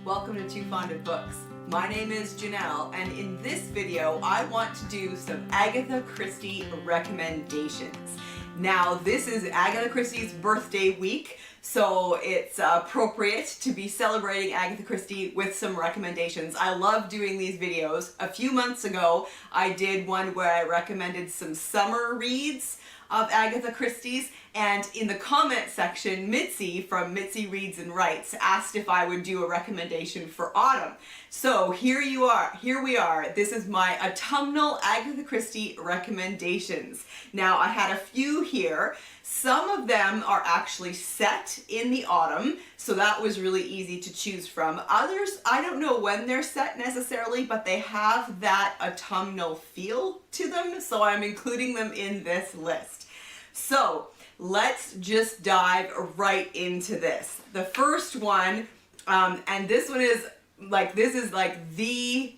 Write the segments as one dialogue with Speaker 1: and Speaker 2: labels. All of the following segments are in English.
Speaker 1: Welcome to Too Fond of Books. My name is Janelle, and in this video I want to do some Agatha Christie recommendations. Now this is Agatha Christie's birthday week, so it's appropriate to be celebrating Agatha Christie with some recommendations. I love doing these videos. A few months ago I did one where I recommended some summer reads of Agatha Christie's, and in the comment section, Mitzi from Mitzi Reads and Writes asked if I would do a recommendation for autumn. So here we are. This is my autumnal Agatha Christie recommendations. Now I had a few here. Some of them are actually set in the autumn, so that was really easy to choose from. Others, I don't know when they're set necessarily, but they have that autumnal feel to them, so I'm including them in this list. So let's just dive right into this. The first one, and this is like the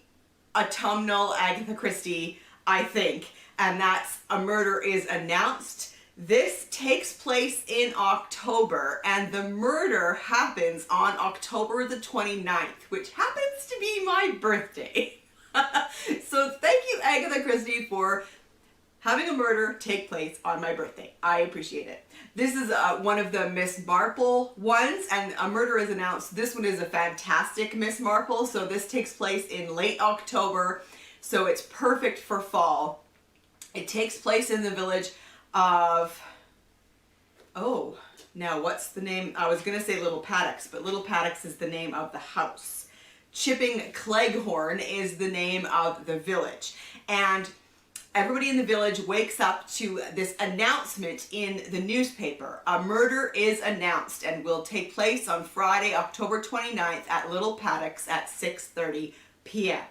Speaker 1: autumnal Agatha Christie, I think, and that's A Murder is Announced. This takes place in October, and the murder happens on October the 29th, which happens to be my birthday. So thank you, Agatha Christie, for having a murder take place on my birthday. I appreciate it. This is one of the Miss Marple ones, and A Murder is Announced. This one is a fantastic Miss Marple, so this takes place in late October, so it's perfect for fall. It takes place in the village of, oh, now what's the name? I was gonna say Little Paddocks, but Little Paddocks is the name of the house. Chipping Cleghorn is the name of the village. And everybody in the village wakes up to this announcement in the newspaper. A murder is announced and will take place on Friday, October 29th at Little Paddocks at 6:30 p.m.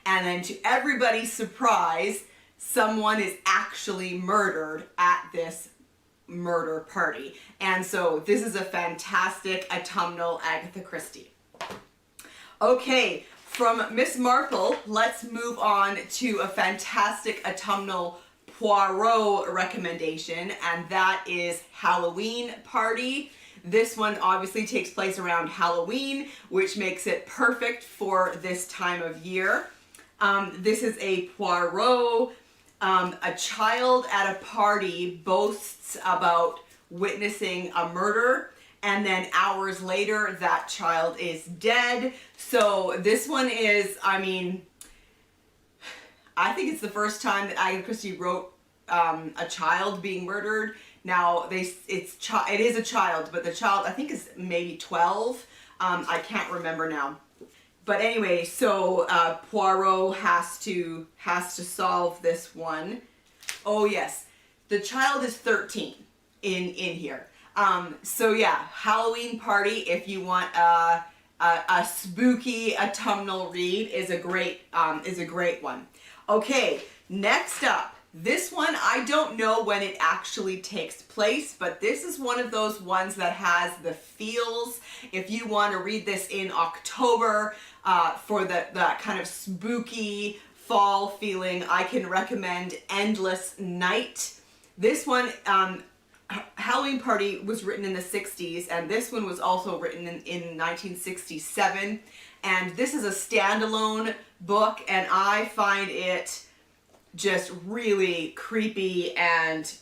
Speaker 1: And then to everybody's surprise, someone is actually murdered at this murder party. And so this is a fantastic autumnal Agatha Christie. Okay, from Miss Marple, let's move on to a fantastic autumnal Poirot recommendation, and that is Halloween Party. This one obviously takes place around Halloween, which makes it perfect for this time of year. This is a Poirot. A child at a party boasts about witnessing a murder, and then hours later that child is dead. So this one is, I mean, I think it's the first time that Agatha Christie wrote a child being murdered. Now it is a child, but the child I think is maybe 12. I can't remember now. But anyway, so Poirot has to solve this one. Oh yes, the child is 13 in here. So yeah, Halloween Party, if you want a spooky autumnal read, is a great one. Okay, next up. This one, I don't know when it actually takes place, but this is one of those ones that has the feels. If you want to read this in October for that kind of spooky fall feeling, I can recommend Endless Night. This one, Halloween Party was written in the 60s, and this one was also written in 1967. And this is a standalone book, and I find it just really creepy, and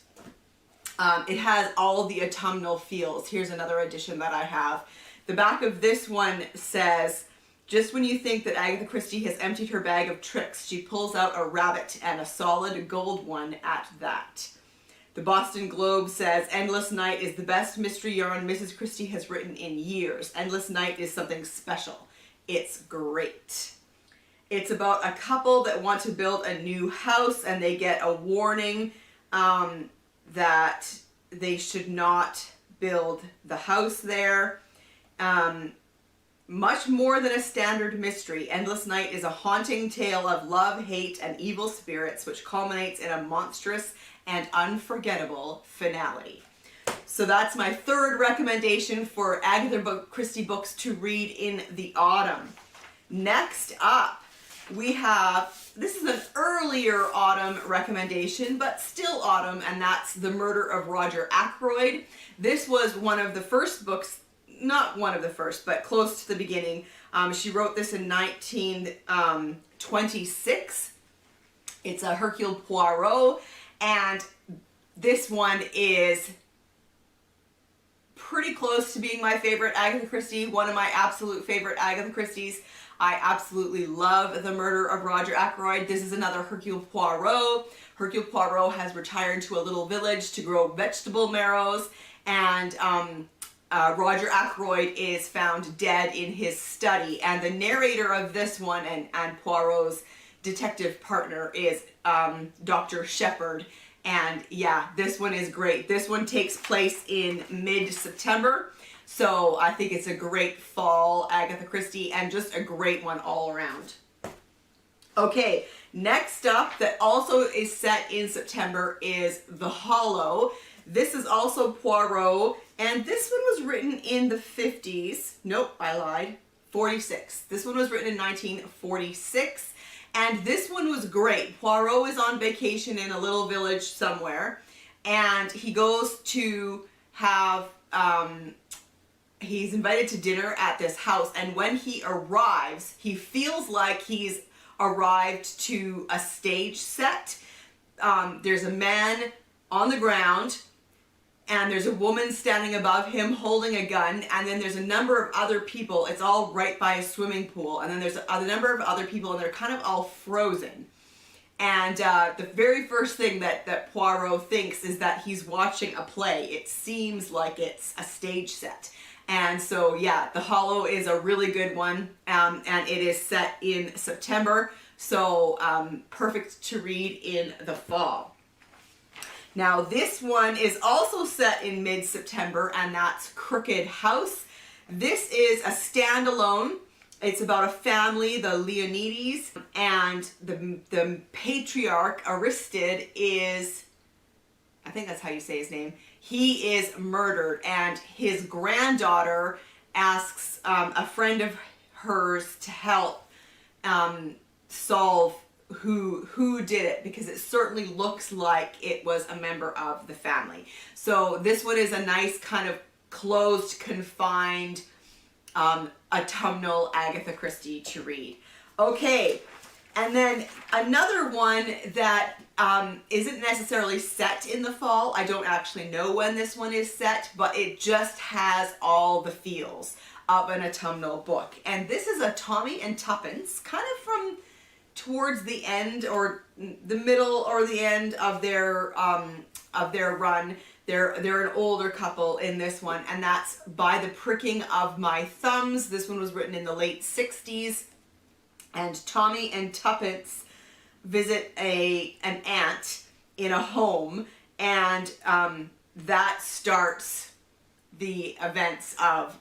Speaker 1: it has all the autumnal feels. Here's another edition that I have. The back of this one says, just when you think that Agatha Christie has emptied her bag of tricks, she pulls out a rabbit, and a solid gold one at that. The Boston Globe says, Endless Night is the best mystery yarn Mrs. Christie has written in years. Endless Night is something special. It's great. It's about a couple that want to build a new house, and they get a warning that they should not build the house there. Much more than a standard mystery, Endless Night is a haunting tale of love, hate, and evil spirits, which culminates in a monstrous and unforgettable finale. So that's my third recommendation for Agatha Christie books to read in the autumn. Next up, we have, this is an earlier autumn recommendation, but still autumn, and that's The Murder of Roger Ackroyd. This was one of the first books not one of the first, but close to the beginning. She wrote this in 1926. It's a Hercule Poirot, and this one is pretty close to being my favorite Agatha Christie, one of my absolute favorite Agatha Christies. I absolutely love The Murder of Roger Ackroyd. This is another Hercule Poirot. Hercule Poirot has retired to a little village to grow vegetable marrows, and Roger Ackroyd is found dead in his study. And the narrator of this one and Poirot's detective partner is Dr. Shepherd. And yeah, this one is great. This one takes place in mid-September. So I think it's a great fall Agatha Christie and just a great one all around. Okay, next up that also is set in September is The Hollow. This is also Poirot, and this one was written in the 50s. Nope, I lied. 46. This one was written in 1946, and this one was great. Poirot is on vacation in a little village somewhere, and he goes to have, he's invited to dinner at this house, and when he arrives, he feels like he's arrived to a stage set. There's a man on the ground, and there's a woman standing above him holding a gun, and then there's a number of other people. It's all right by a swimming pool, and then there's a number of other people, and they're kind of all frozen. And the very first thing that Poirot thinks is that he's watching a play. It seems like it's a stage set. And so yeah, The Hollow is a really good one, and it is set in September, so perfect to read in the fall. Now this one is also set in mid-September, and that's Crooked House. This is a standalone. It's about a family, the Leonides, and the patriarch, Aristide, is, I think that's how you say his name, he is murdered, and his granddaughter asks a friend of hers to help solve who did it, because it certainly looks like it was a member of the family. So this one is a nice kind of closed, confined, autumnal Agatha Christie to read. Okay, and then another one that isn't necessarily set in the fall. I don't actually know when this one is set, but it just has all the feels of an autumnal book. And this is a Tommy and Tuppence, kind of from towards the end or the middle or the end of their run. They're an older couple in this one, and that's By the Pricking of My Thumbs. This one was written in the late 60s, and Tommy and Tuppence visit an aunt in a home, and that starts the events of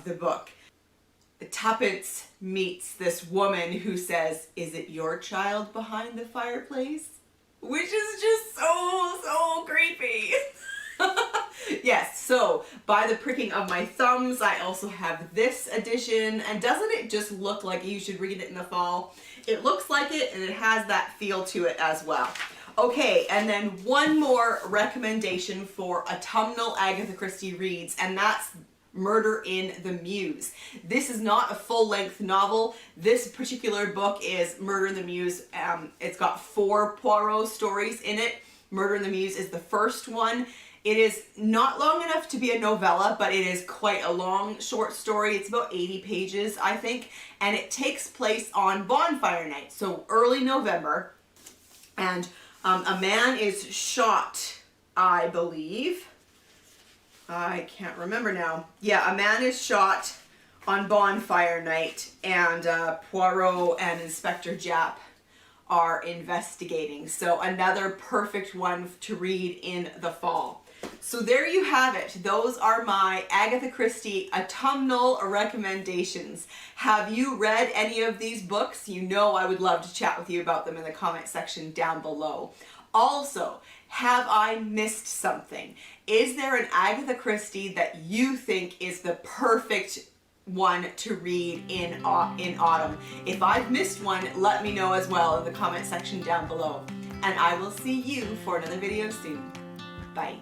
Speaker 1: the book. Tuppence meets this woman who says, "Is it your child behind the fireplace?" Which is just so creepy. Yes, so By the Pricking of My Thumbs, I also have this edition, and doesn't it just look like you should read it in the fall? It looks like it, and it has that feel to it as well. Okay, and then one more recommendation for autumnal Agatha Christie reads, and that's Murder in the Mews. This is not a full-length novel. This particular book is Murder in the Mews. It's got 4 Poirot stories in it. Murder in the Mews is the first one. It is not long enough to be a novella, but it is quite a long short story. It's about 80 pages, I think, and it takes place on bonfire night, so early November, and a man is shot, I believe. I can't remember now. Yeah, a man is shot on bonfire night, and Poirot and Inspector Japp are investigating. So another perfect one to read in the fall. So there you have it. Those are my Agatha Christie autumnal recommendations. Have you read any of these books? You know I would love to chat with you about them in the comment section down below. Also, have I missed something? Is there an Agatha Christie that you think is the perfect one to read in autumn? If I've missed one, let me know as well in the comment section down below. And I will see you for another video soon. Bye.